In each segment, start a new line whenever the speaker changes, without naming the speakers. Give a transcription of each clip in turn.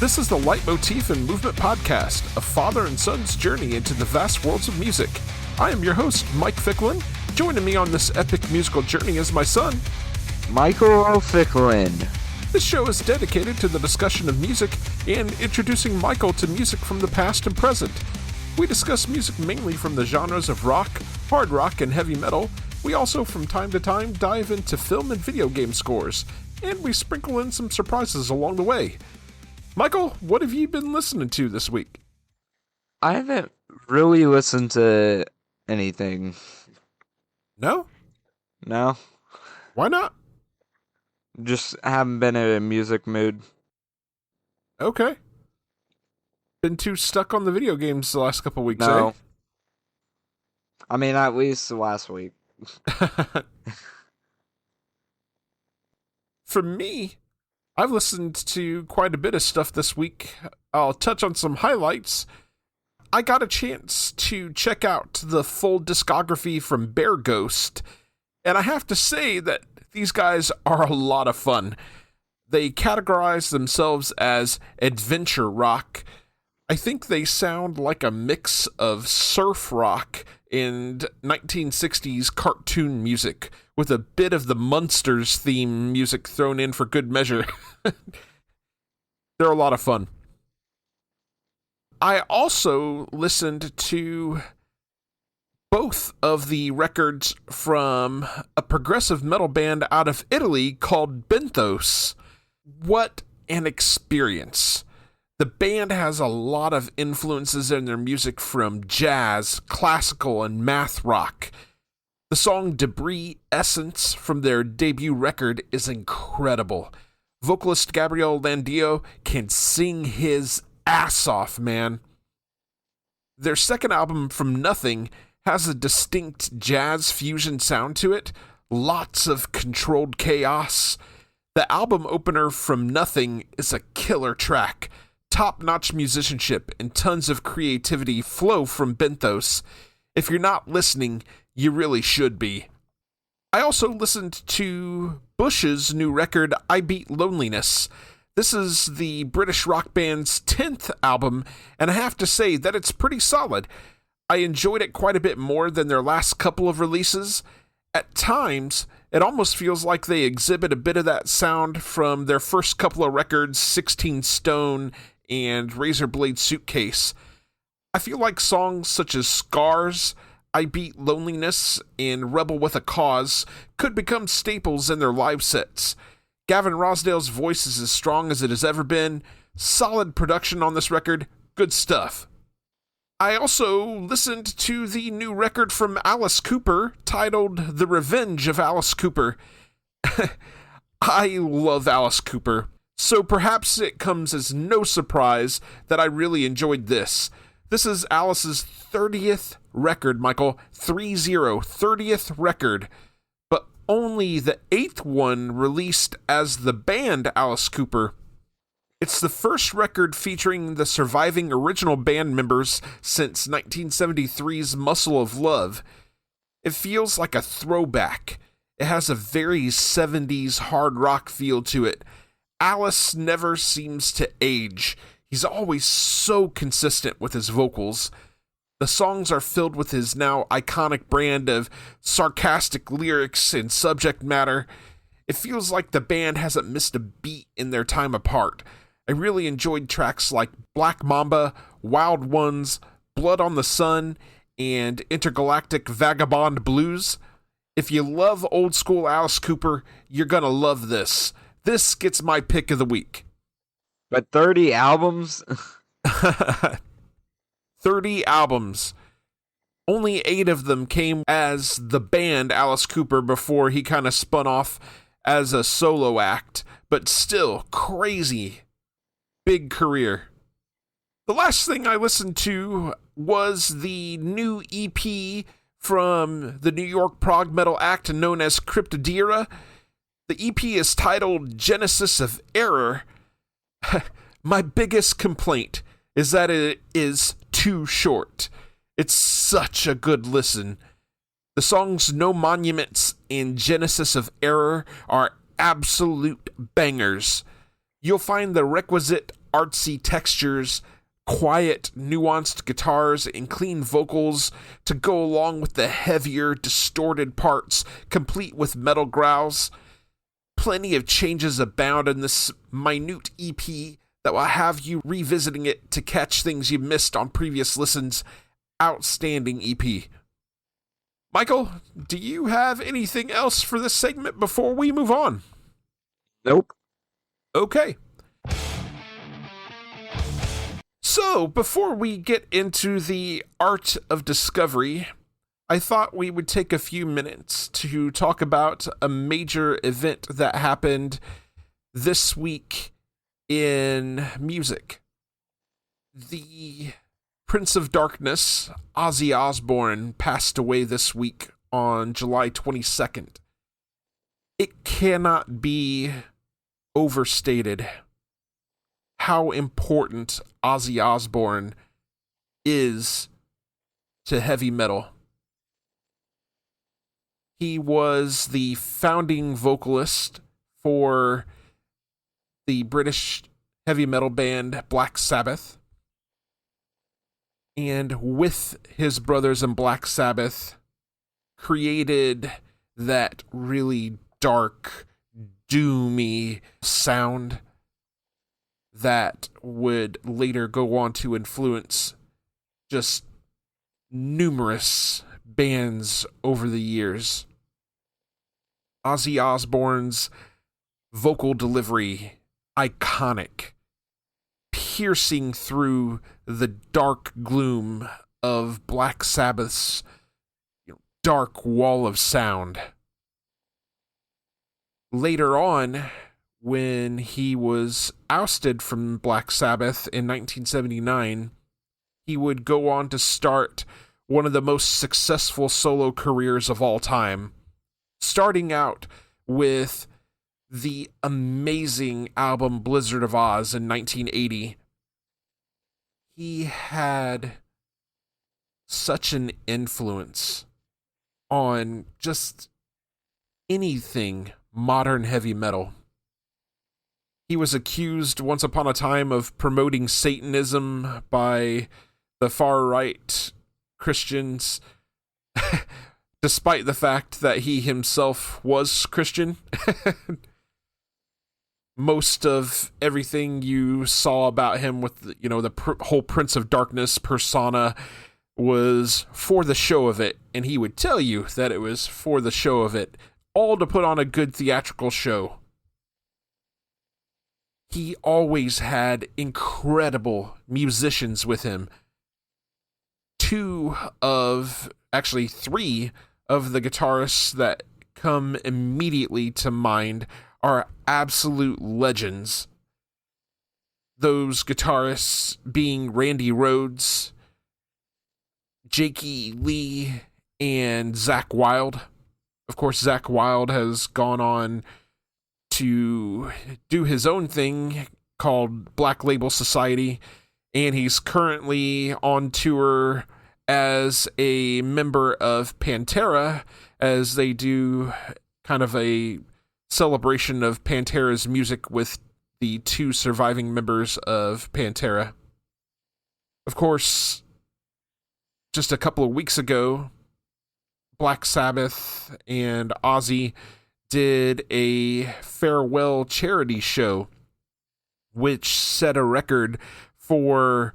This is the Leitmotif and Movement podcast, a father and son's journey into the vast worlds of music. I am your host, Mike Ficklin. Joining me on this epic musical journey is my son,
Michael Ficklin.
This show is dedicated to the discussion of music and introducing Michael to music from the past and present. We discuss music mainly from the genres of rock, hard rock, and heavy metal. We also, from time to time, dive into film and video game scores, and we sprinkle in some surprises along the way. Michael, what have you been listening to this week?
I haven't really listened to anything.
No?
No.
Why not?
Just haven't been in a music mood.
Okay. Been too stuck on the video games the last couple weeks,
No.
eh?
I mean, at least last week.
For me, I've listened to quite a bit of stuff this week. I'll touch on some highlights. I got a chance to check out the full discography from Bear Ghost, and I have to say that these guys are a lot of fun. They categorize themselves as adventure rock. I think they sound like a mix of surf rock and 1960s cartoon music, with a bit of the Munsters theme music thrown in for good measure. They're a lot of fun. I also listened to both of the records from a progressive metal band out of Italy called Benthos. What an experience. The band has a lot of influences in their music from jazz, classical, and math rock. The song Debris Essence from their debut record is incredible. Vocalist Gabriel Landio can sing his ass off, man. Their second album, From Nothing, has a distinct jazz fusion sound to it, lots of controlled chaos. The album opener, From Nothing, is a killer track. Top-notch musicianship and tons of creativity flow from Benthos. If you're not listening, you really should be. I also listened to Bush's new record, I Beat Loneliness. This is the British rock band's 10th album, and I have to say that it's pretty solid. I enjoyed it quite a bit more than their last couple of releases. At times, it almost feels like they exhibit a bit of that sound from their first couple of records, 16 Stone and Razorblade Suitcase. I feel like songs such as Scars, I Beat Loneliness, and Rebel with a Cause could become staples in their live sets. Gavin Rossdale's voice is as strong as it has ever been. Solid production on this record. Good stuff. I also listened to the new record from Alice Cooper titled The Revenge of Alice Cooper. I love Alice Cooper, so perhaps it comes as no surprise that I really enjoyed this. This is Alice's 30th record, Michael. 30th record, but only the 8th one released as the band Alice Cooper. It's the first record featuring the surviving original band members since 1973's Muscle of Love. It feels like a throwback. It has a very 70s hard rock feel to it. Alice never seems to age. He's always so consistent with his vocals. The songs are filled with his now iconic brand of sarcastic lyrics and subject matter. It feels like the band hasn't missed a beat in their time apart. I really enjoyed tracks like Black Mamba, Wild Ones, Blood on the Sun, and Intergalactic Vagabond Blues. If you love old school Alice Cooper, you're gonna love this. This gets my pick of the week.
But 30 albums?
30 albums. Only 8 of them came as the band Alice Cooper before he kind of spun off as a solo act, but still crazy. Big career. The last thing I listened to was the new EP from the New York prog metal act known as Cryptodira. The EP is titled Genesis of Error. My biggest complaint is that it is too short. It's such a good listen. The songs No Monuments and Genesis of Error are absolute bangers. You'll find the requisite artsy textures, quiet, nuanced guitars, and clean vocals to go along with the heavier, distorted parts, complete with metal growls. Plenty of changes abound in this minute EP that will have you revisiting it to catch things you missed on previous listens. Outstanding EP. Michael, do you have anything else for this segment before we move on?
Nope.
Okay. So, before we get into the art of discovery, I thought we would take a few minutes to talk about a major event that happened this week in music. The Prince of Darkness, Ozzy Osbourne, passed away this week on July 22nd. It cannot be overstated how important Ozzy Osbourne is to heavy metal. He was the founding vocalist for the British heavy metal band Black Sabbath. And with his brothers in Black Sabbath, created that really dark, doomy sound that would later go on to influence just numerous bands over the years. Ozzy Osbourne's vocal delivery, iconic, piercing through the dark gloom of Black Sabbath's dark wall of sound. Later on, when he was ousted from Black Sabbath in 1979, he would go on to start one of the most successful solo careers of all time, starting out with the amazing album Blizzard of Oz in 1980. He had such an influence on just anything modern heavy metal. He was accused once upon a time of promoting Satanism by the far-right Christians, despite the fact that he himself was Christian. Most of everything you saw about him with, the whole Prince of Darkness persona was for the show of it, and he would tell you that it was for the show of it, all to put on a good theatrical show. He always had incredible musicians with him. Three of the guitarists that come immediately to mind are absolute legends. Those guitarists being Randy Rhoads, Jakey Lee, and Zakk Wylde. Of course, Zakk Wylde has gone on to do his own thing called Black Label Society, and he's currently on tour as a member of Pantera, as they do kind of a celebration of Pantera's music with the two surviving members of Pantera. Of course, just a couple of weeks ago, Black Sabbath and Ozzy did a farewell charity show, which set a record for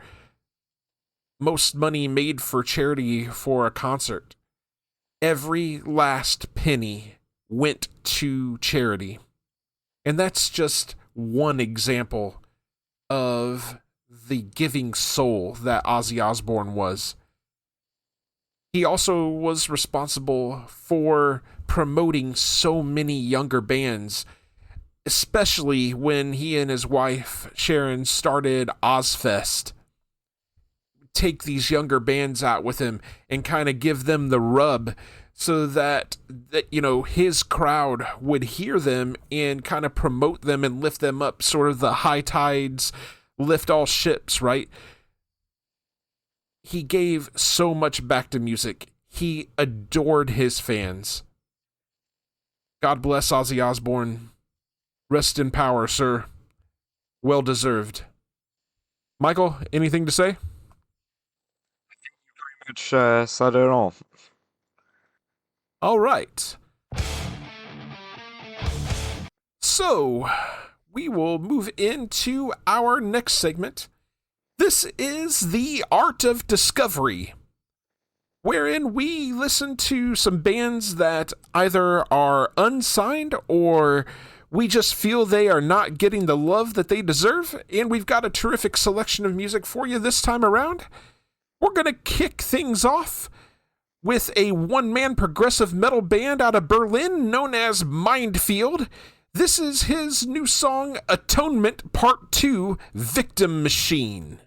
most money made for charity for a concert. Every last penny went to charity. And that's just one example of the giving soul that Ozzy Osbourne was. He also was responsible for promoting so many younger bands, especially when he and his wife, Sharon, started Ozfest. Take these younger bands out with him and kind of give them the rub so that his crowd would hear them and kind of promote them and lift them up, sort of the high tides lift all ships, right? He gave so much back to music. He adored his fans. God bless Ozzy Osbourne. Rest in power, sir. Well deserved. Michael, anything to say?
Which said it all.
All right. So, we will move into our next segment. This is the Art of Discovery, wherein we listen to some bands that either are unsigned or we just feel they are not getting the love that they deserve, and we've got a terrific selection of music for you this time around. We're going to kick things off with a one-man progressive metal band out of Berlin known as Mindfield. This is his new song, Atonement Part 2, Victim Machine.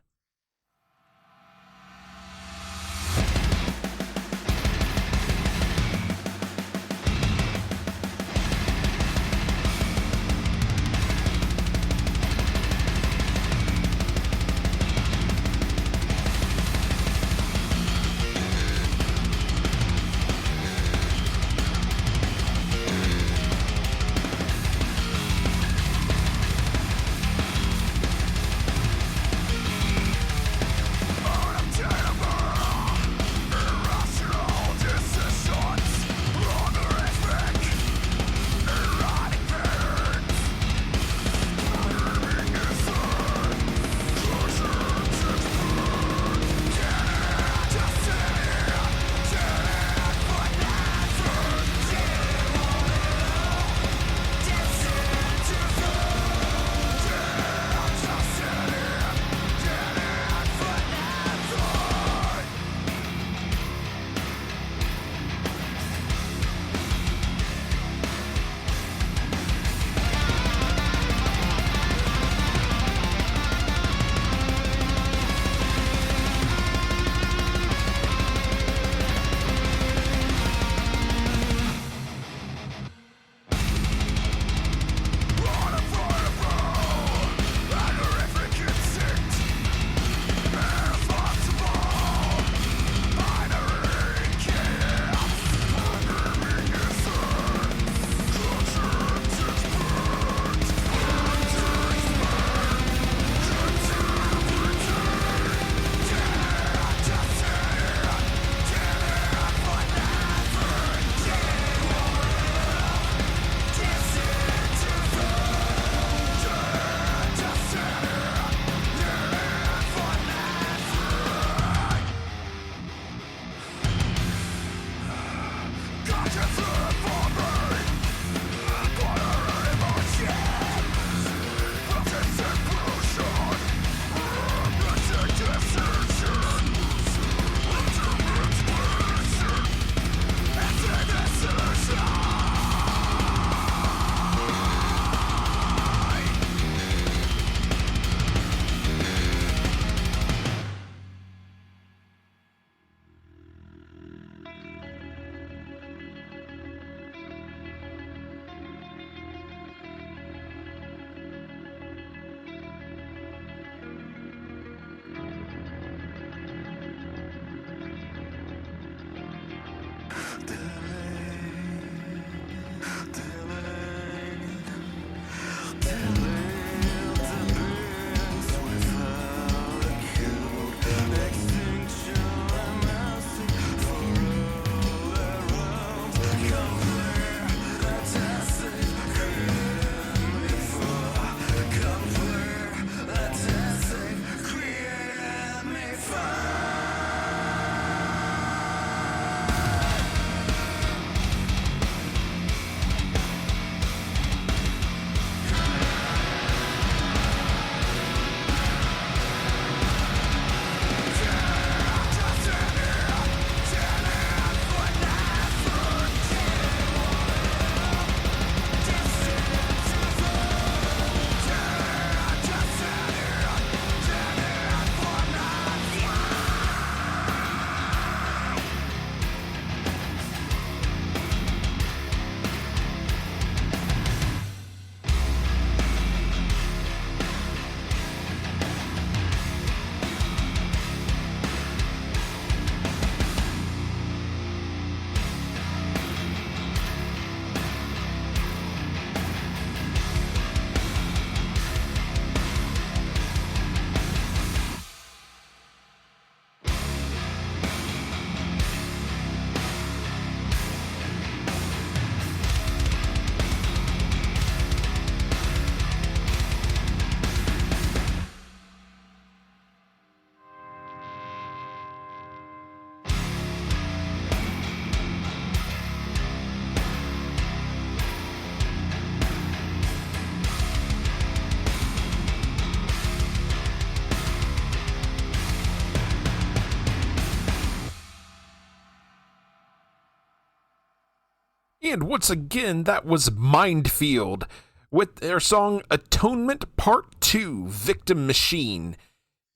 And once again, that was Mindfield with their song Atonement Part 2, Victim Machine.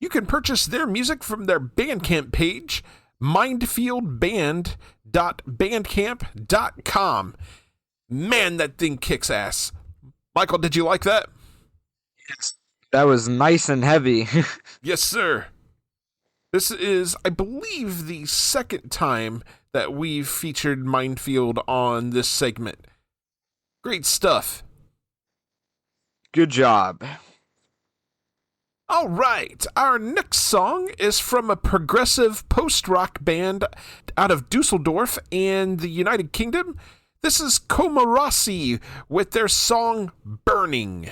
You can purchase their music from their Bandcamp page, mindfieldband.bandcamp.com. Man, that thing kicks ass. Michael, did you like that?
Yes. That was nice and heavy.
Yes, sir. This is, I believe, the second time that we've featured Mindfield on this segment. Great stuff.
Good job.
All right, our next song is from a progressive post-rock band out of Dusseldorf and the United Kingdom. This is Coma Rossi with their song Burning.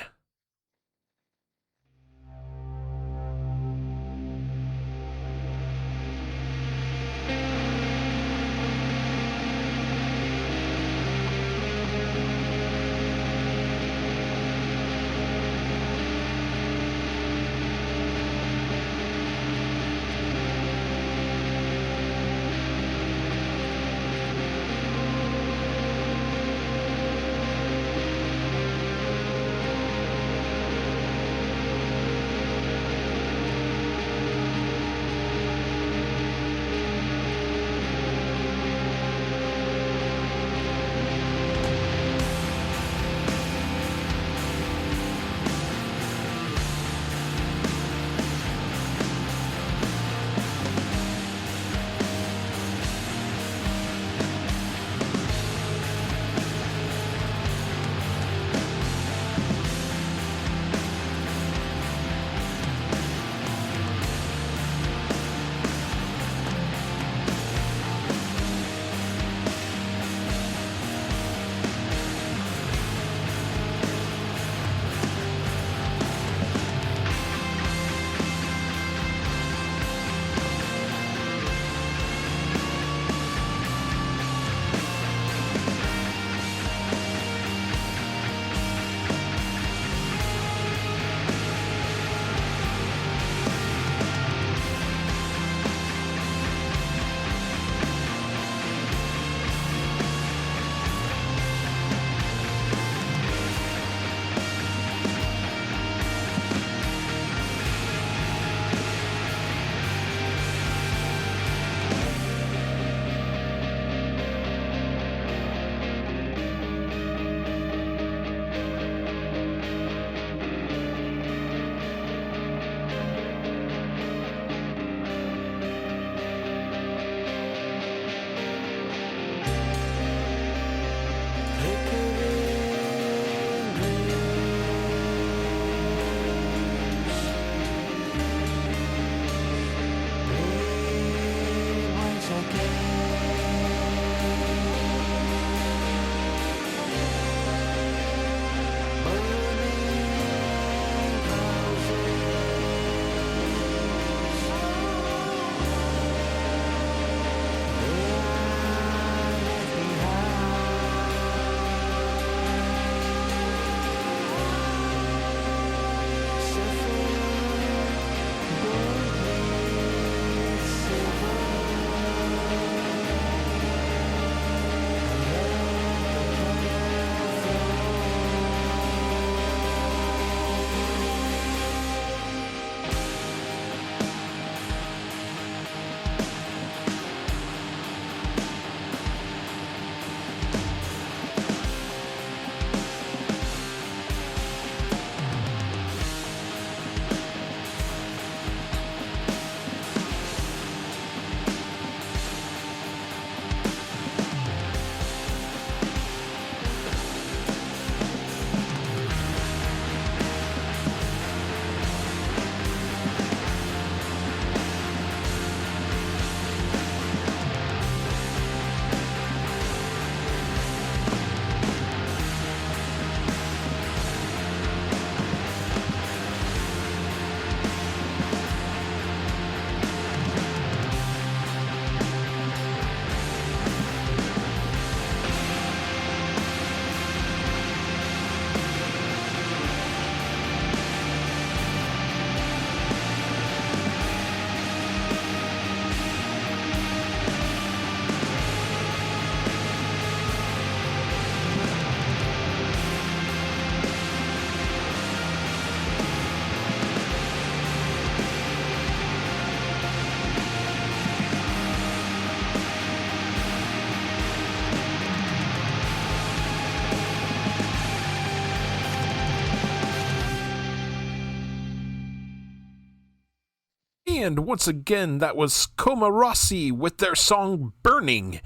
And once again, that was Coma Rossi with their song Burning.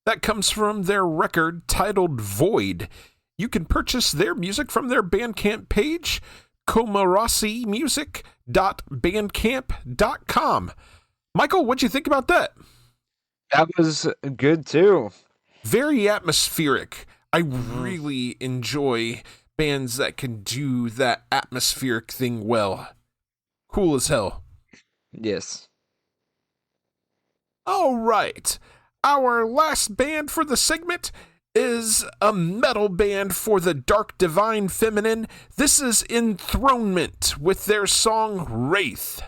That comes from their record titled Void. You can purchase their music from their Bandcamp page, comarossimusic.bandcamp.com. Michael, what'd you think about that?
That was good too.
Very atmospheric. I really enjoy bands that can do that atmospheric thing well. Cool as hell.
Yes.
All right. Our last band for the segment is a metal band for the dark divine feminine. This is Enthronement with their song Wraith.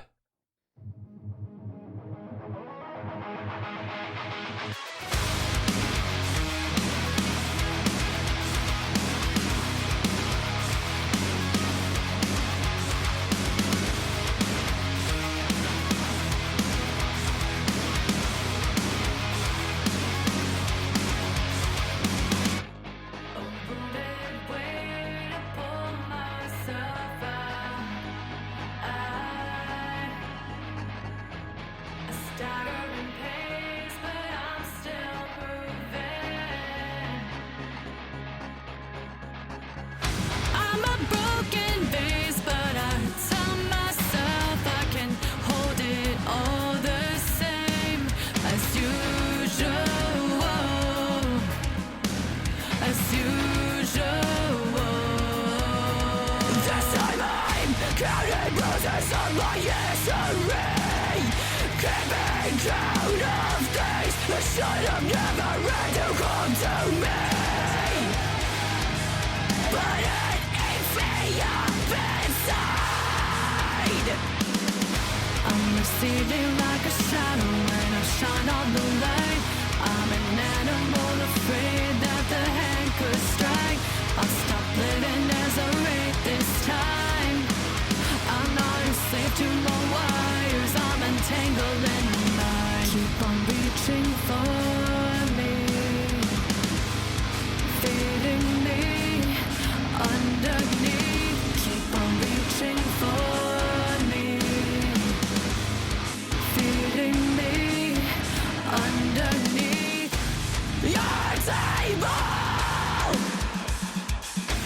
Receding like a shadow when I shine on the light. I'm an animal afraid that the hand could strike. I'll stop living as a wraith this time. I'm not a slave to my wires. I'm entangled in mine. Keep on reaching for me, feeding me underneath. Keep on reaching for underneath your table.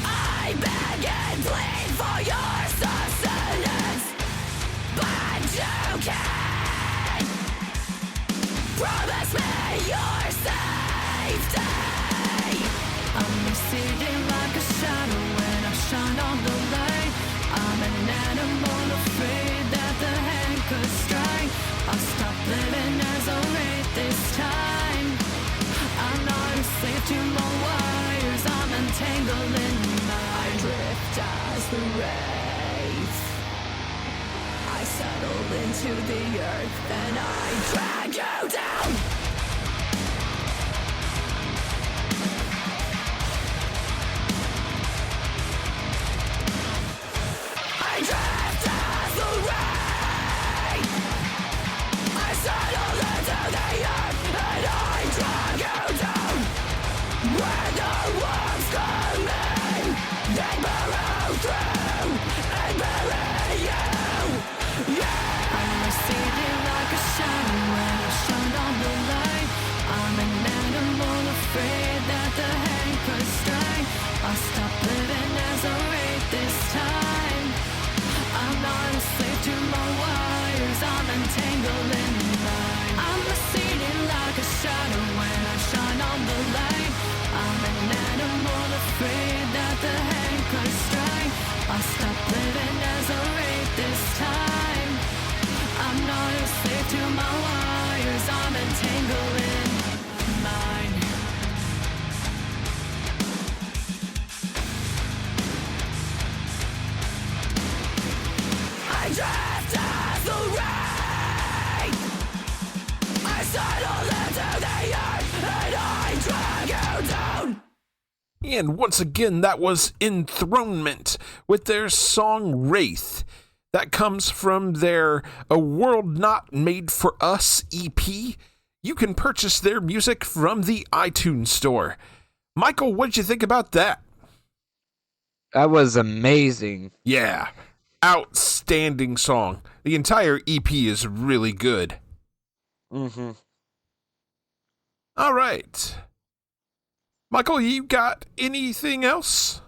I beg and plead for your sustenance, but you can't promise me your safety. I'm receding like a shadow when I shine on the light. I'm an animal afraid that the hand could strike. I'll stop living as a wraith this time. I'm not a slave to my wires. I'm entangled in mine. I drift as the wraith. I settle into the earth and I drag you down. I drift as the wraith. I settle into the earth and I drag you down. When the wolves come in, they burrow through and bury you. Yeah. I'm receding like a shadow when I shine on the light. I'm an animal afraid that the hand could strike. I'll stop living as a wraith this time. I'm not a slave to my wires. I'm entangled in mine. I'm receding like a shadow when I shine on the light. I'm an animal afraid that the hand could strike. I'll stop living as a wraith this time. I'm not a slave to my wires. I'm entangled in mine. I drift as the rain. I settle into the earth and I drag you down.
And once again, that was Enthronement with their song Wraith. That comes from their A World Not Made For Us EP. You can purchase their music from the iTunes store. Michael, what did you think about that?
That was amazing.
Yeah, outstanding. outstanding song. The entire EP is really good.
Mm-hmm.
All right. Michael, you got anything else?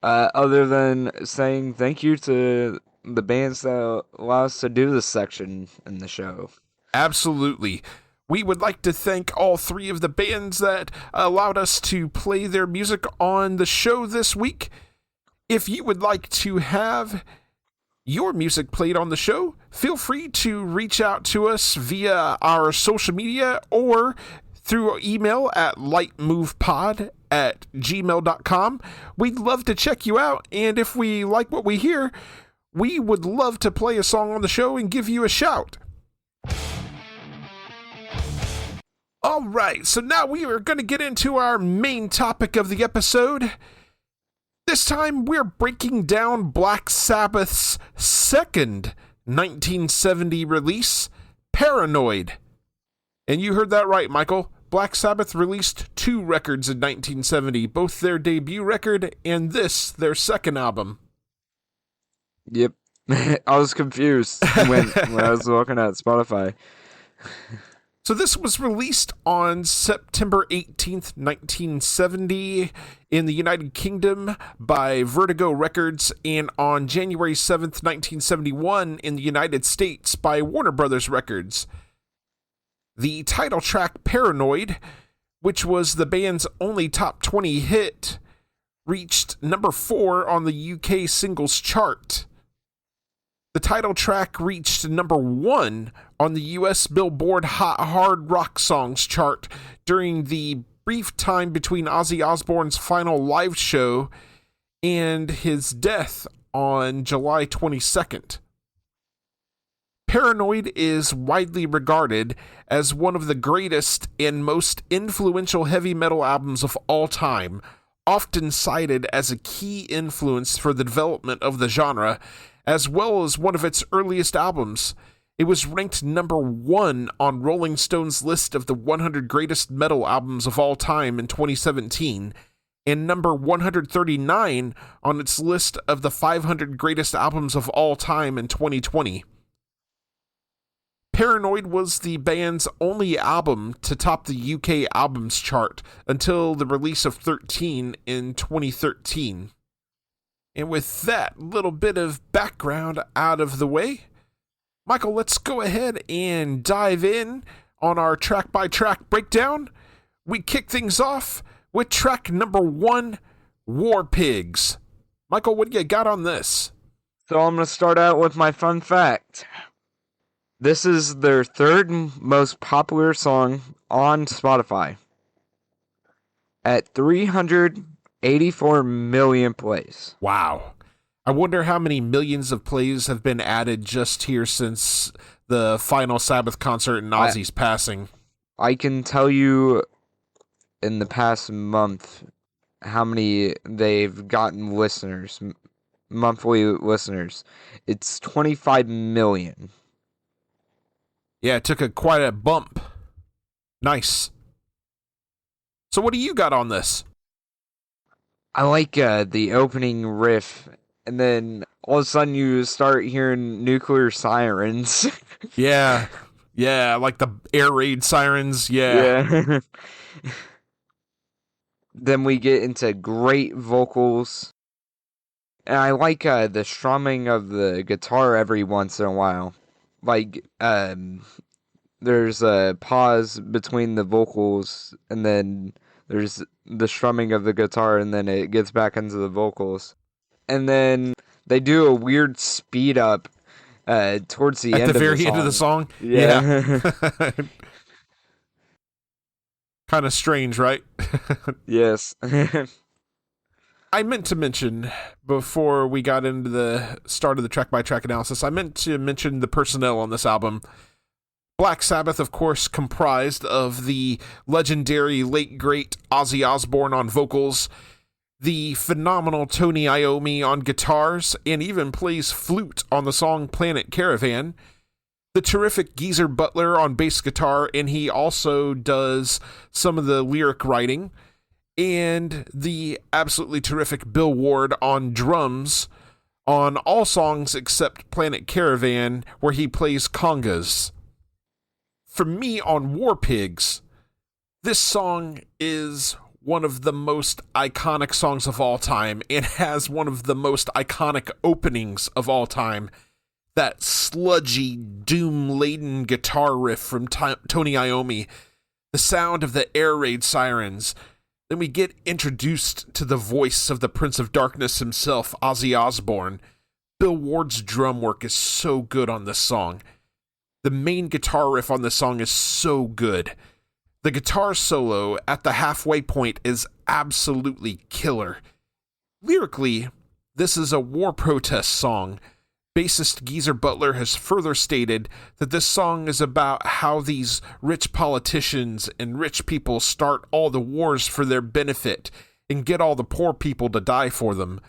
Other than saying thank you to the bands that allow us to do this section in the show.
Absolutely. We would like to thank all three of the bands that allowed us to play their music on the show this week. If you would like to have your music played on the show, feel free to reach out to us via our social media or through email at lightmovepod@gmail.com. We'd love to check you out, and if we like what we hear, we would love to play a song on the show and give you a shout. All right, so now we are going to get into our main topic of the episode. This time, we're breaking down Black Sabbath's second 1970 release, Paranoid. And you heard that right, Michael. Black Sabbath released 2 records in 1970, both their debut record and this, their second album.
Yep. I was confused when I was looking at Spotify.
So this was released on September 18th, 1970 in the United Kingdom by Vertigo Records, and on January 7th, 1971 in the United States by Warner Brothers Records. The title track, Paranoid, which was the band's only top 20 hit, reached number 4 on the UK singles chart. The title track reached number 1 on the US Billboard Hot Hard Rock Songs chart during the brief time between Ozzy Osbourne's final live show and his death on July 22nd. Paranoid is widely regarded as one of the greatest and most influential heavy metal albums of all time, often cited as a key influence for the development of the genre, as well as one of its earliest albums. It was ranked number 1 on Rolling Stone's list of the 100 greatest metal albums of all time in 2017, and number 139 on its list of the 500 greatest albums of all time in 2020. Paranoid was the band's only album to top the UK albums chart until the release of 13 in 2013. And with that little bit of background out of the way, Michael, let's go ahead and dive in on our track-by-track breakdown. We kick things off with track number 1, War Pigs. Michael, what do you got on this?
So I'm going to start out with my fun fact. This is their 3rd most popular song on Spotify at 384 million plays.
Wow. I wonder how many millions of plays have been added just here since the final Sabbath concert and Ozzy's passing.
I can tell you in the past month how many they've gotten listeners, monthly listeners. It's 25 million.
Yeah, it took quite a bump. Nice. So what do you got on this?
I like the opening riff, and then all of a sudden you start hearing nuclear sirens.
Yeah, like the air raid sirens, yeah.
Then we get into great vocals, and I like the strumming of the guitar every once in a while. Like, there's a pause between the vocals, and then there's the strumming of the guitar, and then it gets back into the vocals. And then they do a weird speed up towards the end of the song. At the very
end of the song?
Yeah.
Kind of strange, right?
Yes.
I meant to mention, before we got into the start of the track-by-track analysis, I meant to mention the personnel on this album. Black Sabbath, of course, comprised of the legendary late great Ozzy Osbourne on vocals, the phenomenal Tony Iommi on guitars, and even plays flute on the song Planet Caravan, the terrific Geezer Butler on bass guitar, and he also does some of the lyric writing, and the absolutely terrific Bill Ward on drums on all songs except Planet Caravan, where he plays congas. For me, on War Pigs, this song is one of the most iconic songs of all time and has one of the most iconic openings of all time. That sludgy, doom-laden guitar riff from Tony Iommi, the sound of the air raid sirens. Then we get introduced to the voice of the Prince of Darkness himself, Ozzy Osbourne. Bill Ward's drum work is so good on this song. The main guitar riff on this song is so good. The guitar solo at the halfway point is absolutely killer. Lyrically, this is a war protest song. Bassist Geezer Butler has further stated that this song is about how these rich politicians and rich people start all the wars for their benefit and get all the poor people to die for them.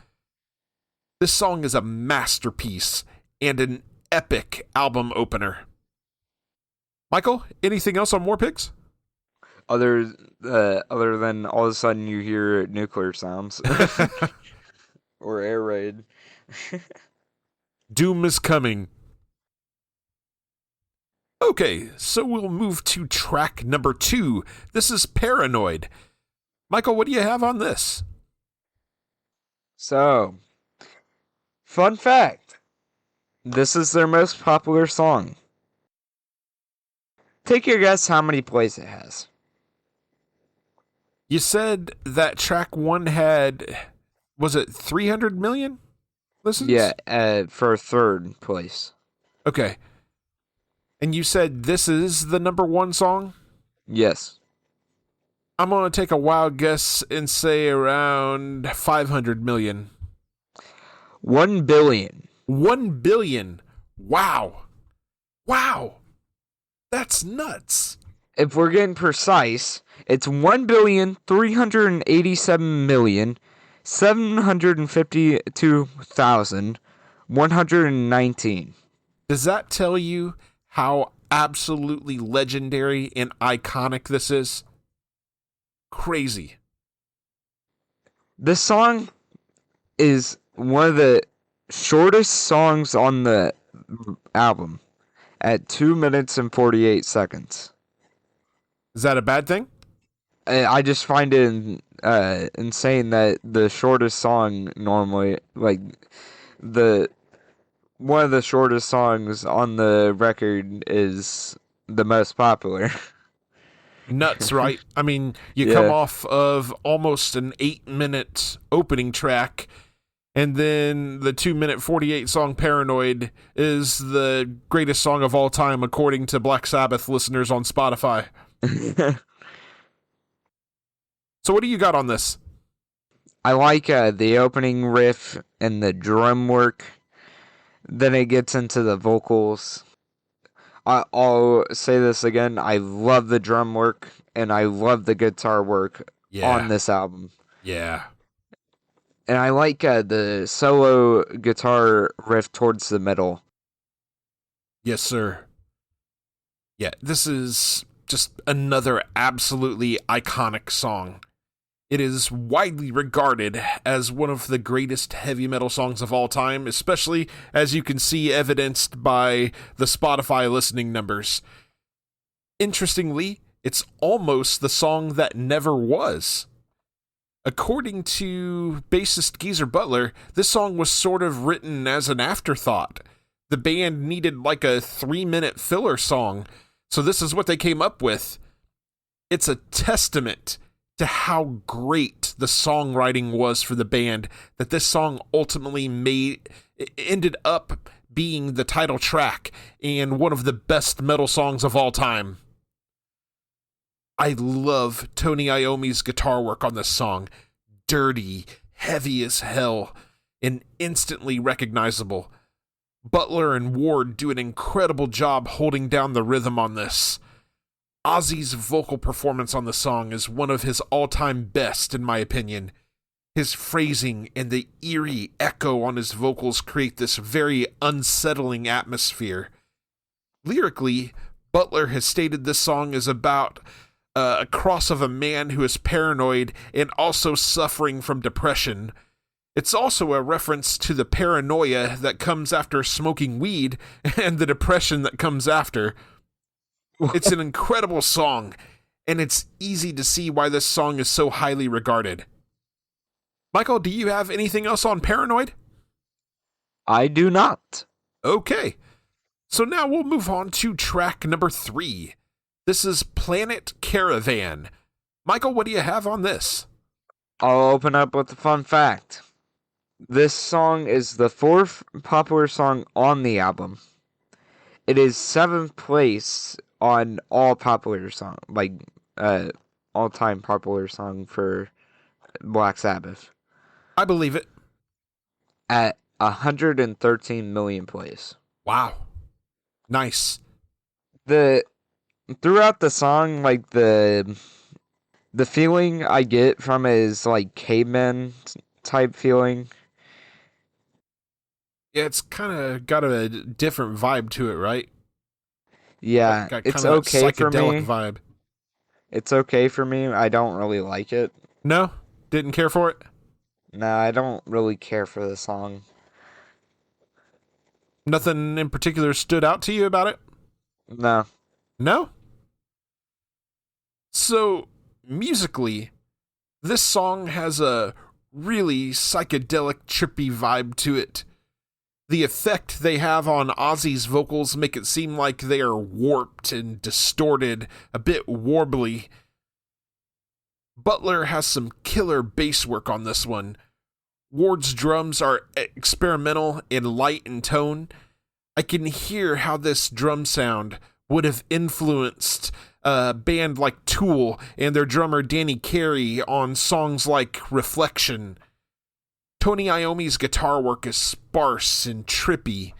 This song is a masterpiece and an epic album opener. Michael, anything else on War Pigs?
Other than all of a sudden you hear nuclear sounds or air raid.
Doom is coming. Okay, so we'll move to track number 2. This is Paranoid. Michael, what do you have on this?
So, fun fact. This is their most popular song. Take your guess how many plays it has.
You said that track 1 had, was it 300 million listens?
Yeah, for third place.
Okay. And you said this is the number 1 song?
Yes.
I'm going to take a wild guess and say around 500 million.
1 billion.
1 billion. Wow. Wow. That's nuts.
If we're getting precise, it's 1,387,752,119.
Does that tell you how absolutely legendary and iconic this is? Crazy.
This song is one of the shortest songs on the album at 2 minutes and 48 seconds.
Is that a bad thing?
I just find it insane that the shortest song normally, like, one of the shortest songs on the record is the most popular.
Nuts, right? I mean, you come off of almost an 8-minute opening track, and then the 2-minute 48 song Paranoid is the greatest song of all time, according to Black Sabbath listeners on Spotify. So what do you got on this?
I like the opening riff and the drum work. Then it gets into the vocals. I'll say this again. I love the drum work and I love the guitar work on this album.
Yeah.
And I like the solo guitar riff towards the middle.
Yes, sir. Yeah, this is just another absolutely iconic song. It is widely regarded as one of the greatest heavy metal songs of all time, especially as you can see evidenced by the Spotify listening numbers. Interestingly, it's almost the song that never was. According to bassist Geezer Butler, this song was sort of written as an afterthought. The band needed like a 3-minute filler song, so this is what they came up with. It's a testament to how great the songwriting was for the band that this song ultimately ended up being the title track and one of the best metal songs of all time. I love Tony Iommi's guitar work on this song. Dirty, heavy as hell, and instantly recognizable. Butler and Ward do an incredible job holding down the rhythm on this. Ozzy's vocal performance on the song is one of his all-time best, in my opinion. His phrasing and the eerie echo on his vocals create this very unsettling atmosphere. Lyrically, Butler has stated this song is about a cross of a man who is paranoid and also suffering from depression. It's also a reference to the paranoia that comes after smoking weed and the depression that comes after. It's an incredible song, and it's easy to see why this song is so highly regarded. Michael, do you have anything else on Paranoid?
I do not.
Okay. So now we'll move on to track number 3. This is Planet Caravan. Michael, what do you have on this?
I'll open up with a fun fact. This song is the 4th popular song on the album. It is 7th place on all popular song, all-time popular song for Black Sabbath.
I believe it.
At 113 million plays.
Wow. Nice.
Throughout the song, like the feeling I get from it is like caveman type feeling.
Yeah, it's kind of got a different vibe to it, right?
Yeah,
Got
it's
kinda
okay for me.
psychedelic vibe.
It's okay for me. I don't really like it.
No? Didn't care for it?
No, I don't really care for the song.
Nothing in particular stood out to you about it?
No.
No? So, musically, this song has a really psychedelic, trippy vibe to it. The effect they have on Ozzy's vocals make it seem like they are warped and distorted, a bit warbly. Butler has some killer bass work on this one. Ward's drums are experimental and light in tone. I can hear how this drum sound would have influenced a band like Tool and their drummer Danny Carey on songs like Reflection. Tony Iommi's guitar work is sparse and trippy.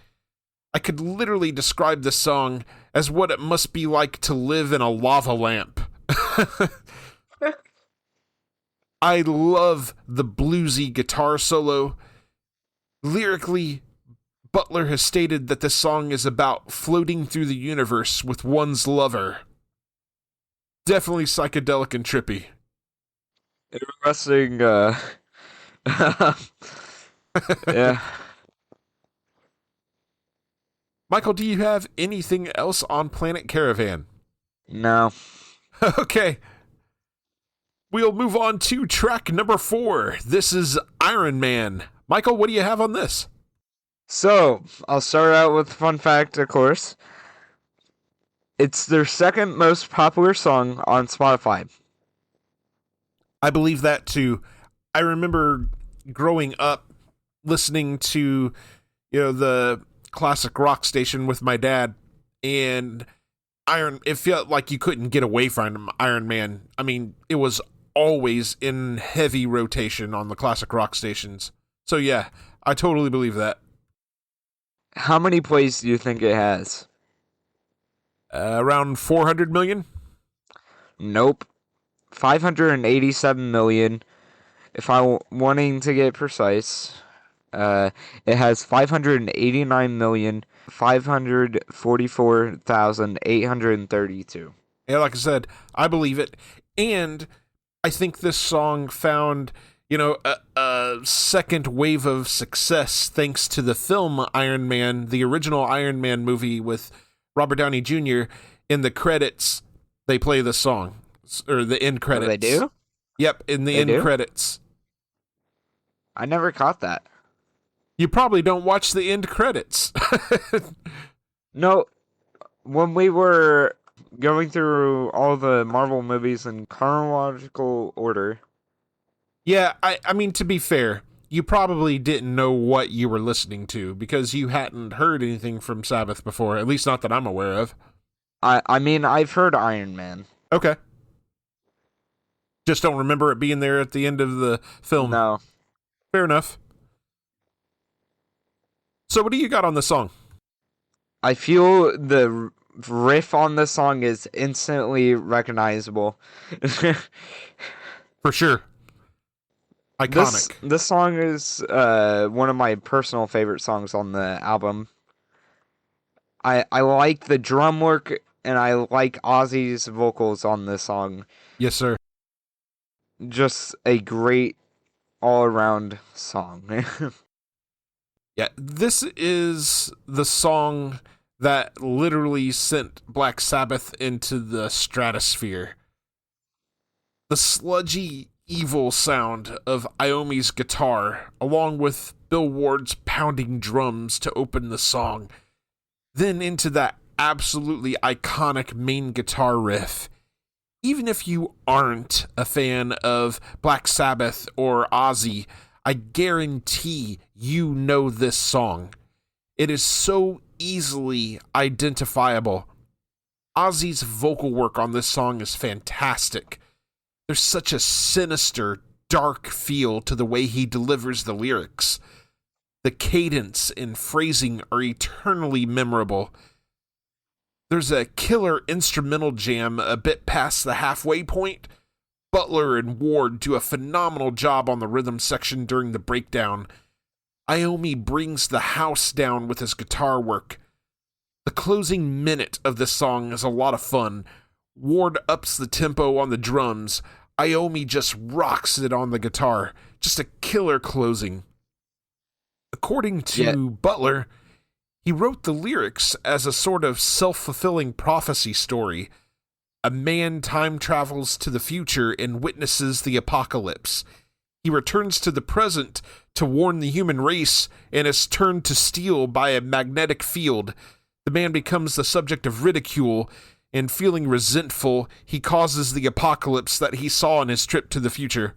I could literally describe this song as what it must be like to live in a lava lamp. I love the bluesy guitar solo. Lyrically, Butler has stated that this song is about floating through the universe with one's lover. Definitely psychedelic and trippy.
Interesting, yeah.
Michael, do you have anything else on Planet Caravan?
No.
Okay. We'll move on to track number 4. This is Iron Man. Michael, what do you have on this?
So, I'll start out with a fun fact, of course. It's their 2nd most popular song on Spotify.
I believe that too. I remember growing up listening to, the classic rock station with my dad, and it felt like you couldn't get away from Iron Man. I mean, it was always in heavy rotation on the classic rock stations. So yeah, I totally believe that.
How many plays do you think it has?
Around 400 million?
Nope. 587 million. If I'm wanting to get precise, it has 589,544,832.
Yeah, like I said, I believe it. And I think this song found, a second wave of success thanks to the film Iron Man, the original Iron Man movie with Robert Downey Jr. In the credits, they play the song, or the end credits.
Oh, they do?
Yep, in the end credits.
I never caught that.
You probably don't watch the end credits.
No, when we were going through all the Marvel movies in chronological order.
Yeah, I mean, to be fair, you probably didn't know what you were listening to because you hadn't heard anything from Sabbath before, at least not that I'm aware of.
I mean, I've heard Iron Man.
Okay. Just don't remember it being there at the end of the film.
No.
Fair enough. So what do you got on the song?
I feel the riff on the song is instantly recognizable.
For sure. Iconic.
This song is one of my personal favorite songs on the album. I like the drum work, and I like Ozzy's vocals on this song.
Yes, sir.
Just a great all-around song.
Yeah, this is the song that literally sent Black Sabbath into the stratosphere. The sludgy, evil sound of Iommi's guitar, along with Bill Ward's pounding drums to open the song, then into that absolutely iconic main guitar riff. Even if you aren't a fan of Black Sabbath or Ozzy, I guarantee you know this song. It is so easily identifiable. Ozzy's vocal work on this song is fantastic. There's such a sinister, dark feel to the way he delivers the lyrics. The cadence and phrasing are eternally memorable. There's a killer instrumental jam a bit past the halfway point. Butler and Ward do a phenomenal job on the rhythm section during the breakdown. Iommi brings the house down with his guitar work. The closing minute of this song is a lot of fun. Ward ups the tempo on the drums. Iommi just rocks it on the guitar. Just a killer closing. According to Butler, he wrote the lyrics as a sort of self-fulfilling prophecy story. A man time travels to the future and witnesses the apocalypse. He returns to the present to warn the human race and is turned to steel by a magnetic field. The man becomes the subject of ridicule, and feeling resentful, he causes the apocalypse that he saw on his trip to the future.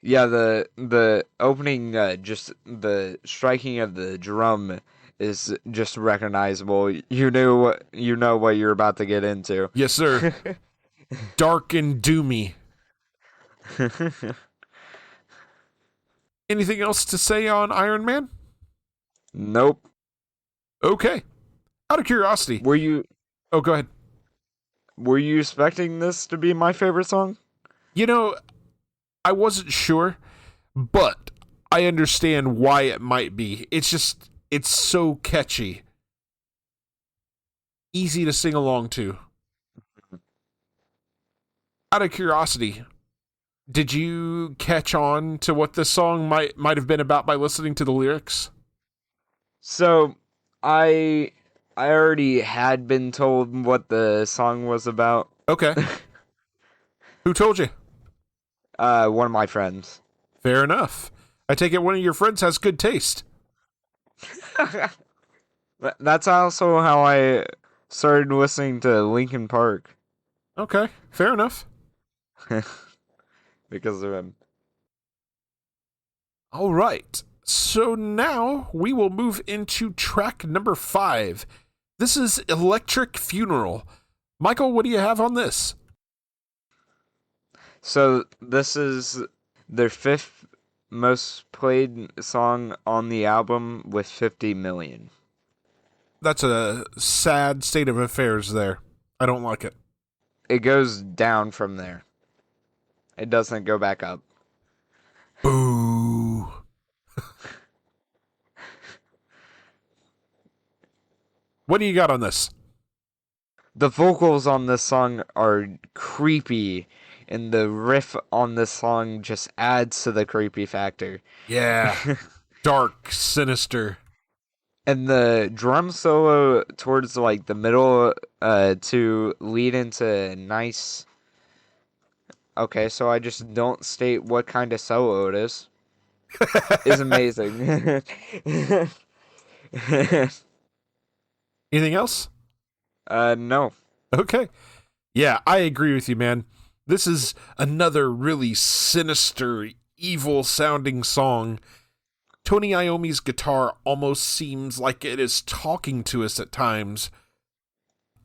Yeah, the opening, just the striking of the drum is just recognizable. You know what you're about to get into.
Yes, sir. Dark and doomy. Anything else to say on Iron Man?
Nope.
Okay. Out of curiosity. Oh, go ahead.
Were you expecting this to be my favorite song?
You know, I wasn't sure, but I understand why it might be. It's so catchy. Easy to sing along to. Out of curiosity, did you catch on to what this song might have been about by listening to the lyrics?
So, I already had been told what the song was about.
Okay. Who told you?
One of my friends.
Fair enough. I take it one of your friends has good taste.
That's also how I started listening to Linkin Park.
Okay, fair enough.
Because of him.
All right. So now we will move into track number 5. This is Electric Funeral. Michael, what do you have on this?
So this is their 5th most played song on the album with 50 million.
That's a sad state of affairs there. I don't like it.
It goes down from there. It doesn't go back up.
Boo. What do you got on this?
The vocals on this song are creepy, and the riff on this song just adds to the creepy factor.
Yeah. Dark, sinister.
And the drum solo towards like the middle to lead into nice... Okay, so I just don't state what kind of solo it is. Is amazing.
Anything else?
No.
Okay. Yeah, I agree with you, man. This is another really sinister, evil-sounding song. Tony Iommi's guitar almost seems like it is talking to us at times.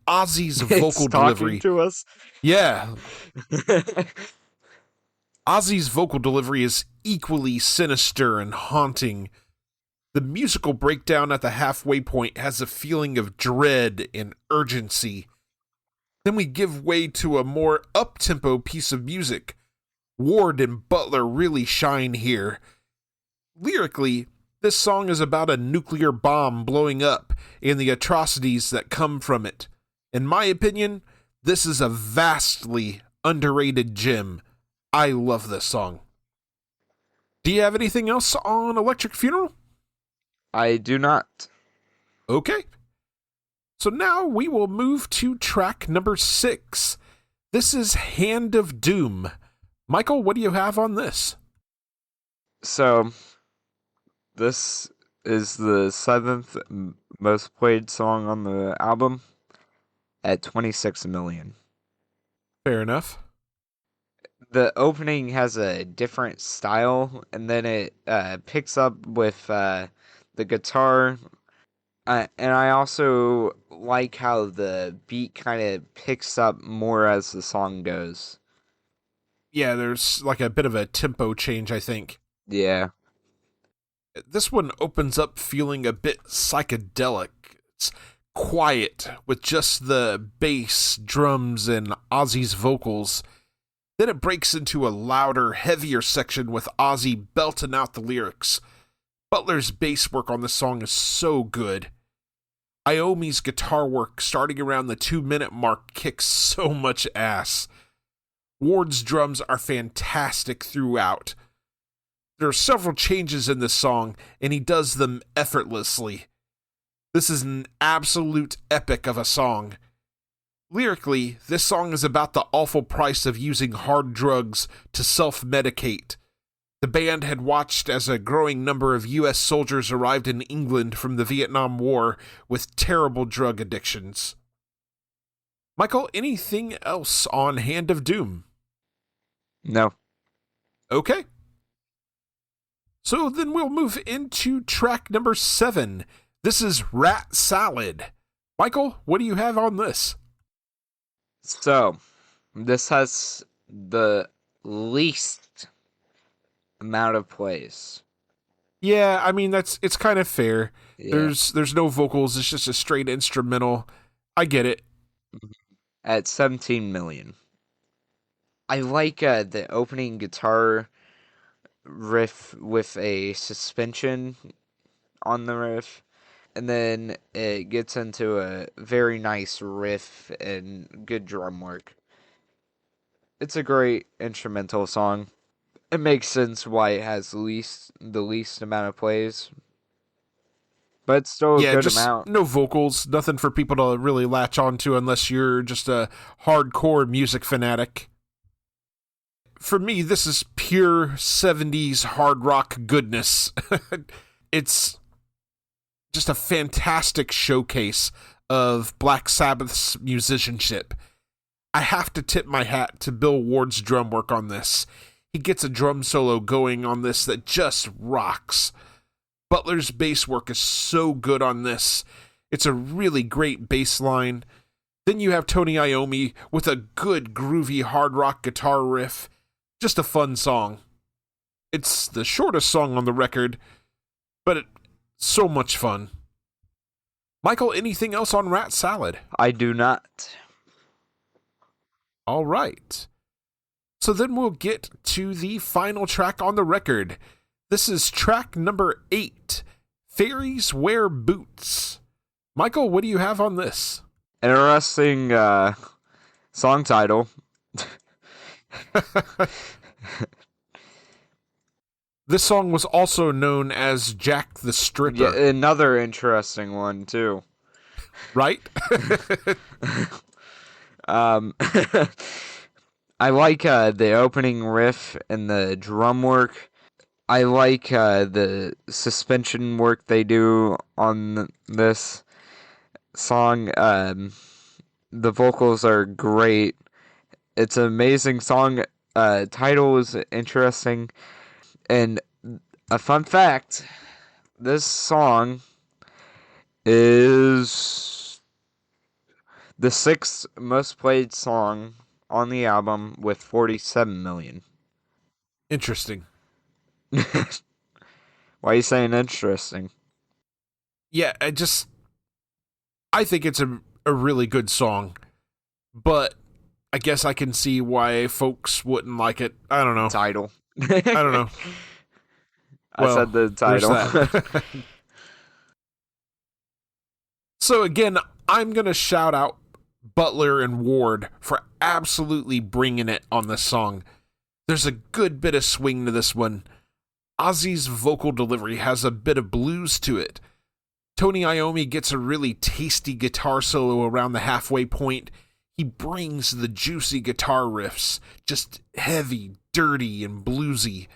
Ozzy's vocal delivery.
To us.
Yeah. Ozzy's vocal delivery is equally sinister and haunting. The musical breakdown at the halfway point has a feeling of dread and urgency. Then we give way to a more up-tempo piece of music. Ward and Butler really shine here. Lyrically, this song is about a nuclear bomb blowing up and the atrocities that come from it. In my opinion, this is a vastly underrated gem. I love this song. Do you have anything else on Electric Funeral?
I do not.
Okay. So now we will move to track number 6. This is Hand of Doom. Michael, what do you have on this?
So, this is the 7th most played song on the album at 26 million.
Fair enough.
The opening has a different style, and then it picks up with the guitar. And I also like how the beat kind of picks up more as the song goes.
Yeah, there's like a bit of a tempo change, I think.
Yeah.
This one opens up feeling a bit psychedelic. It's quiet with just the bass, drums, and Ozzy's vocals. Then it breaks into a louder, heavier section with Ozzy belting out the lyrics. Butler's bass work on this song is so good. Iommi's guitar work starting around the 2-minute mark kicks so much ass. Ward's drums are fantastic throughout. There are several changes in this song, and he does them effortlessly. This is an absolute epic of a song. Lyrically, this song is about the awful price of using hard drugs to self-medicate. The band had watched as a growing number of U.S. soldiers arrived in England from the Vietnam War with terrible drug addictions. Michael, anything else on Hand of Doom?
No.
Okay. So then we'll move into track number 7. This is Rat Salad. Michael, what do you have on this?
So, this has the least amount of plays.
Yeah, I mean it's kind of fair.
Yeah.
There's no vocals, it's just a straight instrumental. I get it.
At 17 million. I like the opening guitar riff with a suspension on the riff, and then it gets into a very nice riff and good drum work. It's a great instrumental song. It makes sense why it has the least amount of plays, but it's still a good
just
amount.
No vocals, nothing for people to really latch onto unless you're just a hardcore music fanatic. For me, this is pure 70s hard rock goodness. It's just a fantastic showcase of Black Sabbath's musicianship. I have to tip my hat to Bill Ward's drum work on this. He gets a drum solo going on this that just rocks. Butler's bass work is so good on this. It's a really great bass line. Then you have Tony Iommi with a good groovy hard rock guitar riff. Just a fun song. It's the shortest song on the record, but it's so much fun. Michael, anything else on Rat Salad?
I do not.
All right. So then we'll get to the final track on the record. This is track number 8, Fairies Wear Boots. Michael, what do you have on this?
Interesting song title.
This song was also known as Jack the Stripper.
Yeah, another interesting one too.
Right?
I like the opening riff and the drum work. I like the suspension work they do on this song. The vocals are great. It's an amazing song. Title is interesting. And a fun fact, this song is the 6th most played song on the album with 47 million.
Interesting.
Why are you saying interesting?
Yeah, I think it's a really good song, but I guess I can see why folks wouldn't like it. I don't know.
Title.
I don't know.
I said the title.
So again, I'm going to shout out Butler and Ward for absolutely bringing it on this song. There's a good bit of swing to this one. Ozzy's vocal delivery has a bit of blues to it. Tony Iommi gets a really tasty guitar solo around the halfway point. He brings the juicy guitar riffs, just heavy, dirty, and bluesy.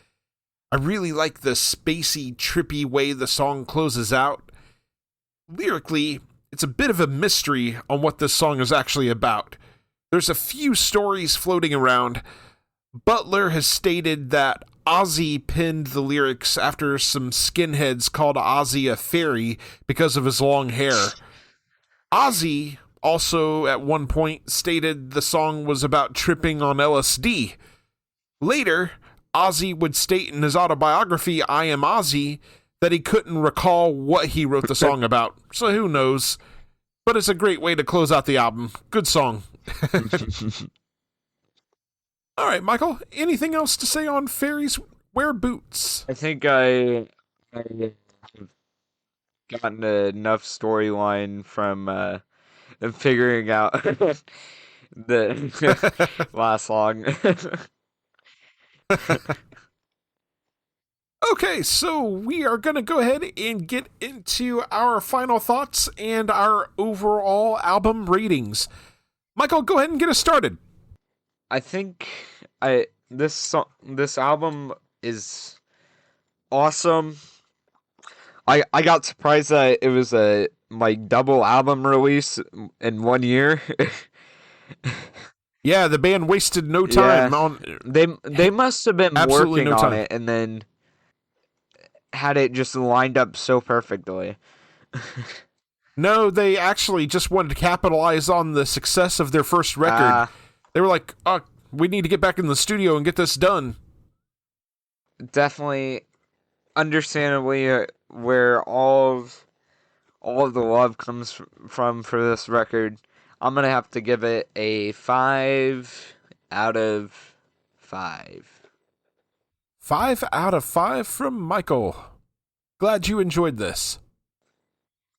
I really like the spacey, trippy way the song closes out. Lyrically, it's a bit of a mystery on what this song is actually about. There's a few stories floating around. Butler has stated that Ozzy penned the lyrics after some skinheads called Ozzy a fairy because of his long hair. Ozzy also at one point stated the song was about tripping on LSD. Later, Ozzy would state in his autobiography, I Am Ozzy, that he couldn't recall what he wrote the song about, so who knows. But it's a great way to close out the album. Good song. All right, Michael, anything else to say on Fairies Wear Boots?
I think I have gotten enough storyline from figuring out the last song.
Okay, so we are going to go ahead and get into our final thoughts and our overall album ratings. Michael, go ahead and get us started.
I think this album is awesome. I got surprised that it was a double album release in 1 year.
Yeah, the band wasted no time on.
They must have been
Absolutely
working
no
on
time.
it and then had it just lined up so perfectly.
No, they actually just wanted to capitalize on the success of their first record. They were like, oh, we need to get back in the studio and get this done.
Definitely, understandably, where all of the love comes from for this record. I'm gonna have to give it a 5 out of 5.
5 out of 5 from Michael. Glad you enjoyed this.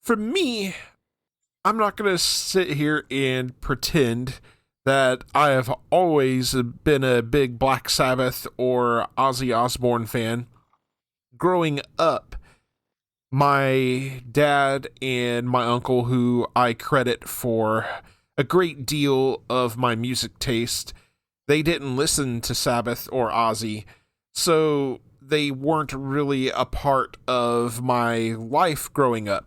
For me, I'm not going to sit here and pretend that I have always been a big Black Sabbath or Ozzy Osbourne fan. Growing up, my dad and my uncle, who I credit for a great deal of my music taste, they didn't listen to Sabbath or Ozzy, so they weren't really a part of my life growing up.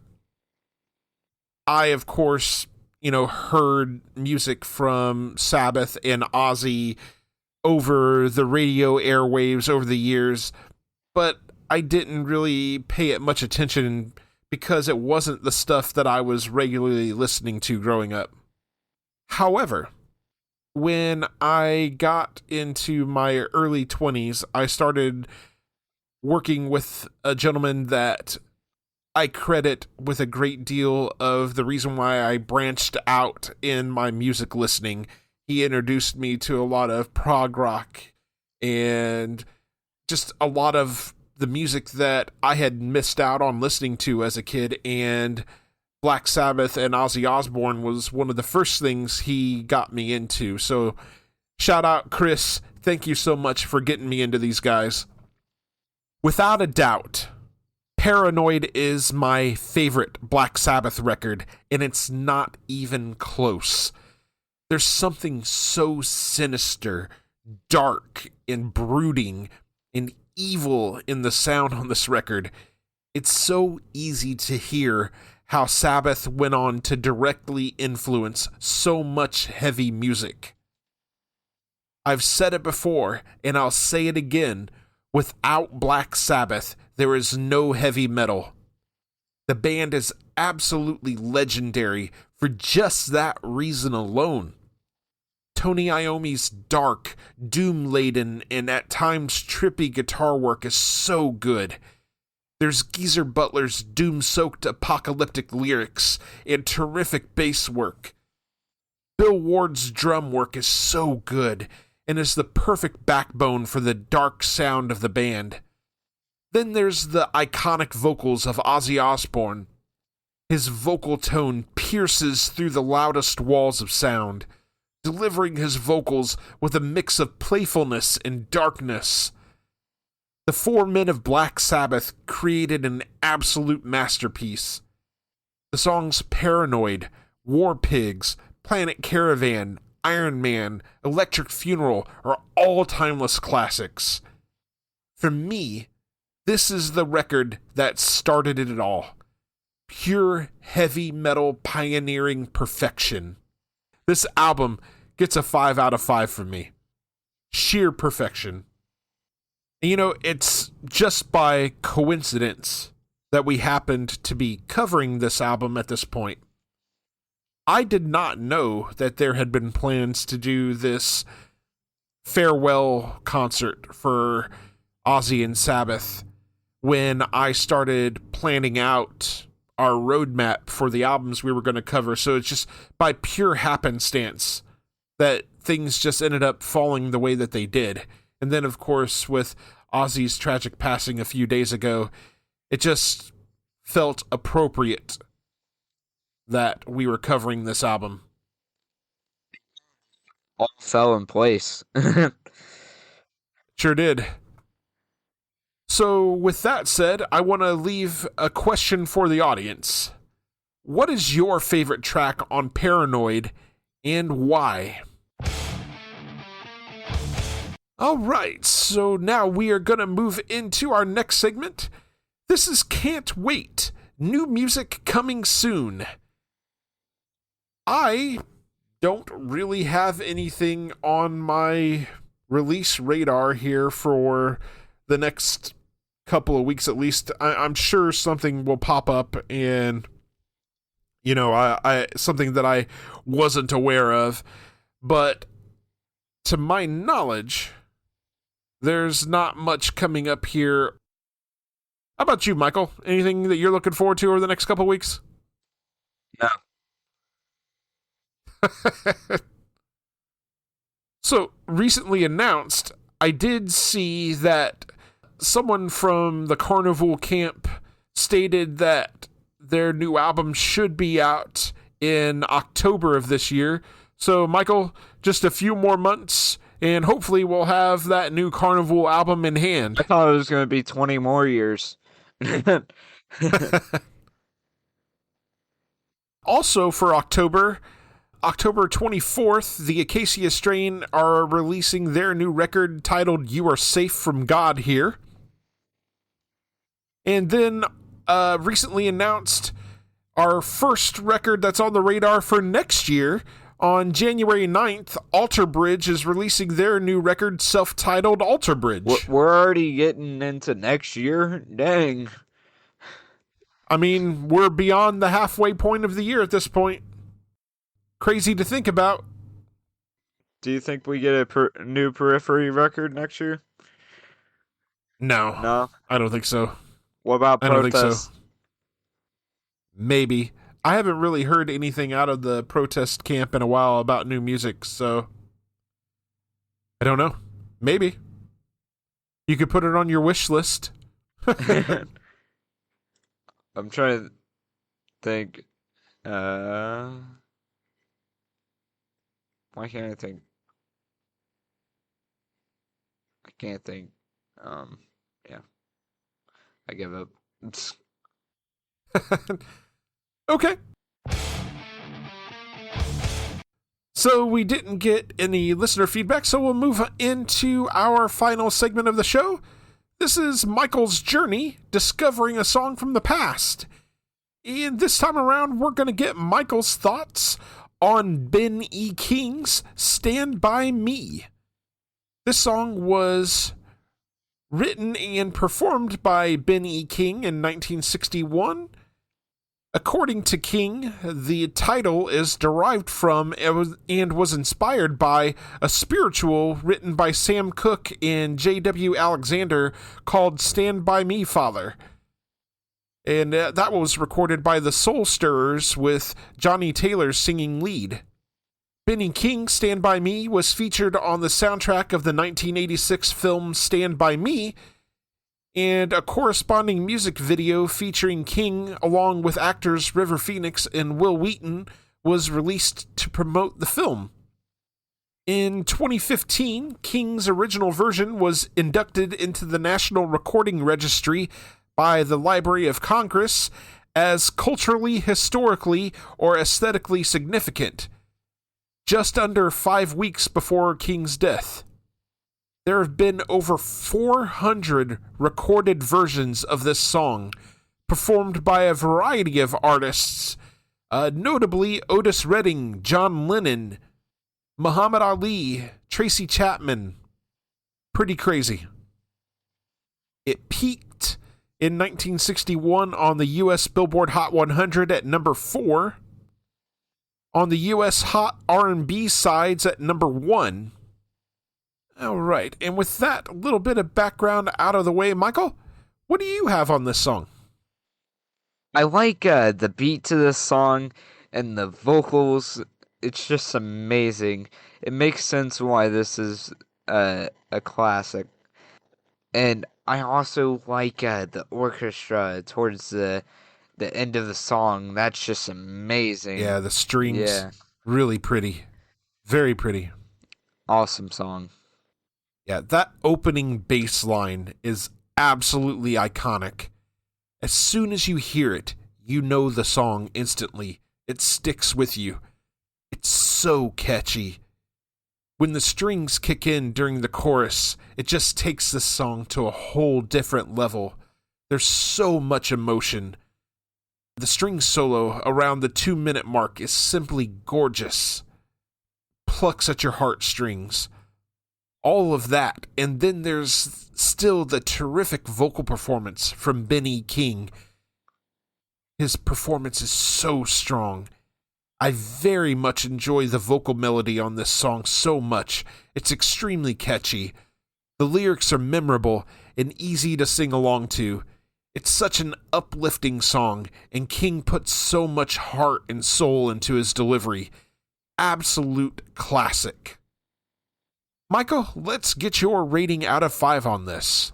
I, of course, heard music from Sabbath and Ozzy over the radio airwaves over the years, but I didn't really pay it much attention because it wasn't the stuff that I was regularly listening to growing up. However, when I got into my early 20s, I started working with a gentleman that I credit with a great deal of the reason why I branched out in my music listening. He introduced me to a lot of prog rock and just a lot of the music that I had missed out on listening to as a kid, and Black Sabbath and Ozzy Osbourne was one of the first things he got me into. So shout out, Chris. Thank you so much for getting me into these guys. Without a doubt, Paranoid is my favorite Black Sabbath record, and it's not even close. There's something so sinister, dark, and brooding, and evil in the sound on this record. It's so easy to hear how Sabbath went on to directly influence so much heavy music. I've said it before, and I'll say it again. Without Black Sabbath, there is no heavy metal. The band is absolutely legendary for just that reason alone. Tony Iommi's dark, doom-laden, and at times trippy guitar work is so good. There's Geezer Butler's doom-soaked apocalyptic lyrics and terrific bass work. Bill Ward's drum work is so good and is the perfect backbone for the dark sound of the band. Then there's the iconic vocals of Ozzy Osbourne. His vocal tone pierces through the loudest walls of sound, delivering his vocals with a mix of playfulness and darkness. the four men of Black Sabbath created an absolute masterpiece. The songs Paranoid, War Pigs, Planet Caravan, Iron Man, Electric Funeral are all timeless classics. For me, this is the record that started it all. Pure heavy metal pioneering perfection. This album gets a 5 out of 5 from me. Sheer perfection. And you know, it's just by coincidence that we happened to be covering this album at this point. I did not know that there had been plans to do this farewell concert for Ozzy and Sabbath when I started planning out our roadmap for the albums we were going to cover. So it's just by pure happenstance that things just ended up falling the way that they did. And then, of course, with Ozzy's tragic passing a few days ago, it just felt appropriate that we were covering this album.
All fell in place.
Sure did. So, with that said, I want to leave a question for the audience. What is your favorite track on Paranoid, and why? Alright, so now we are going to move into our next segment. This is Can't Wait. New music coming soon. I don't really have anything on my release radar here for the next couple of weeks at least. I'm sure something will pop up, and you know, I something that I wasn't aware of, but to my knowledge, there's not much coming up here. How about you, Michael? Anything that you're looking forward to over the next couple of weeks?
No.
So, recently announced, I did see that someone from the Carnival camp stated that their new album should be out in October of this year. So, Michael, just a few more months, and hopefully we'll have that new Carnival album in hand.
I thought it was going to be 20 more years.
Also for October 24th, the Acacia Strain are releasing their new record titled You Are Safe from God Here. And then recently announced our first record that's on the radar for next year. On January 9th, Alter Bridge is releasing their new record, self-titled Alter Bridge.
We're already getting into next year? Dang.
I mean, we're beyond the halfway point of the year at this point. Crazy to think about.
Do you think we get a new Periphery record next year?
No.
No?
I don't think so.
What about
I don't think
Protest?
so. Maybe. I haven't really heard anything out of the Protest camp in a while about new music, so I don't know. Maybe. You could put it on your wish list.
I'm trying to think. Why can't I think? I can't think. Yeah. I give up.
Okay. So we didn't get any listener feedback, so we'll move into our final segment of the show. This is Michael's journey, discovering a song from the past. And this time around, we're going to get Michael's thoughts on Ben E. King's Stand By Me. This song was written and performed by Ben E. King in 1961. According to King, the title is derived from and was inspired by a spiritual written by Sam Cooke and J.W. Alexander called Stand By Me, Father. And that was recorded by the Soul Stirrers with Johnny Taylor singing lead. Benny King's Stand By Me was featured on the soundtrack of the 1986 film Stand By Me, and a corresponding music video featuring King along with actors River Phoenix and Will Wheaton was released to promote the film. In 2015, King's original version was inducted into the National Recording Registry by the Library of Congress as culturally, historically, or aesthetically significant, just under 5 weeks before King's death. There have been over 400 recorded versions of this song, performed by a variety of artists, notably Otis Redding, John Lennon, Muhammad Ali, Tracy Chapman. Pretty crazy. It peaked in 1961 on the U.S. Billboard Hot 100 at number 4, on the U.S. Hot R&B sides at number 1. All right, and with that little bit of background out of the way, Michael, what do you have on this song?
I like the beat to this song and the vocals. It's just amazing. It makes sense why this is a classic. And I also like the orchestra towards the end of the song. That's just amazing.
Yeah, the strings, really pretty. Very pretty.
Awesome song.
Yeah, that opening bass line is absolutely iconic. As soon as you hear it, you know the song instantly. It sticks with you. It's so catchy. When the strings kick in during the chorus, it just takes this song to a whole different level. There's so much emotion. The string solo around the 2-minute mark is simply gorgeous. Plucks at your heartstrings. All of that, and then there's still the terrific vocal performance from Benny King. His performance is so strong. I very much enjoy the vocal melody on this song so much. It's extremely catchy. The lyrics are memorable and easy to sing along to. It's such an uplifting song, and King puts so much heart and soul into his delivery. Absolute classic. Michael, let's get your rating out of 5 on this.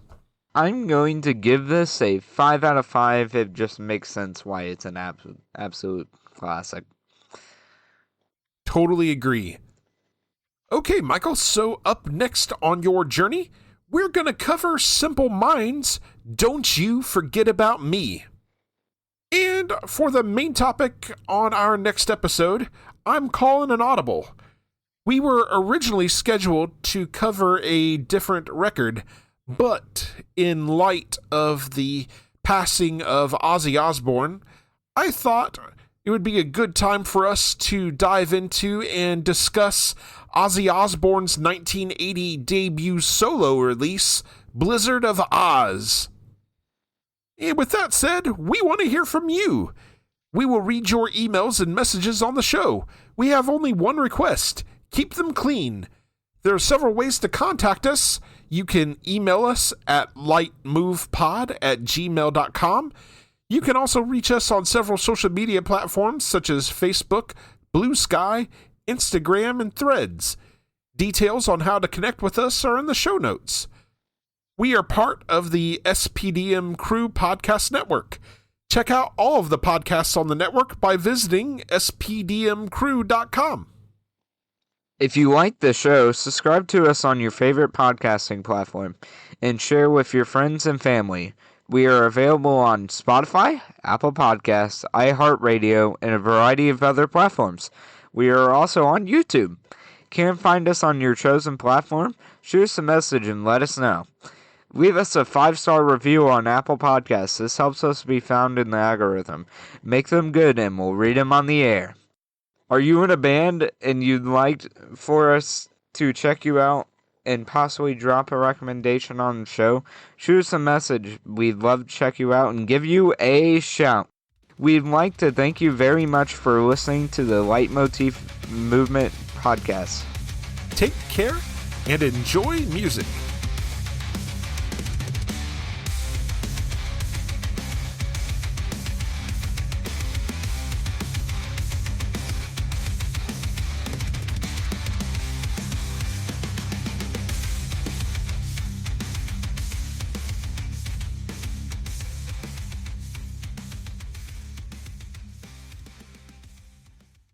I'm going to give this a 5 out of 5. It just makes sense why it's an absolute classic.
Totally agree. Okay, Michael, so up next on your journey, we're going to cover Simple Minds, Don't You Forget About Me. And for the main topic on our next episode, I'm calling an audible. We were originally scheduled to cover a different record, but in light of the passing of Ozzy Osbourne, I thought it would be a good time for us to dive into and discuss Ozzy Osbourne's 1980 debut solo release, Blizzard of Oz. And with that said, we want to hear from you. We will read your emails and messages on the show. We have only one request. Keep them clean. There are several ways to contact us. You can email us at lightmovepod@gmail.com. You can also reach us on several social media platforms such as Facebook, Blue Sky, Instagram, and Threads. Details on how to connect with us are in the show notes. We are part of the SPDM Crew Podcast Network. Check out all of the podcasts on the network by visiting spdmcrew.com.
If you like the show, subscribe to us on your favorite podcasting platform and share with your friends and family. We are available on Spotify, Apple Podcasts, iHeartRadio, and a variety of other platforms. We are also on YouTube. Can't find us on your chosen platform? Shoot us a message and let us know. Leave us a 5-star review on Apple Podcasts. This helps us be found in the algorithm. Make them good and we'll read them on the air. Are you in a band and you'd like for us to check you out and possibly drop a recommendation on the show? Shoot us a message. We'd love to check you out and give you a shout. We'd like to thank you very much for listening to the Leitmotif Movement podcast.
Take care and enjoy music.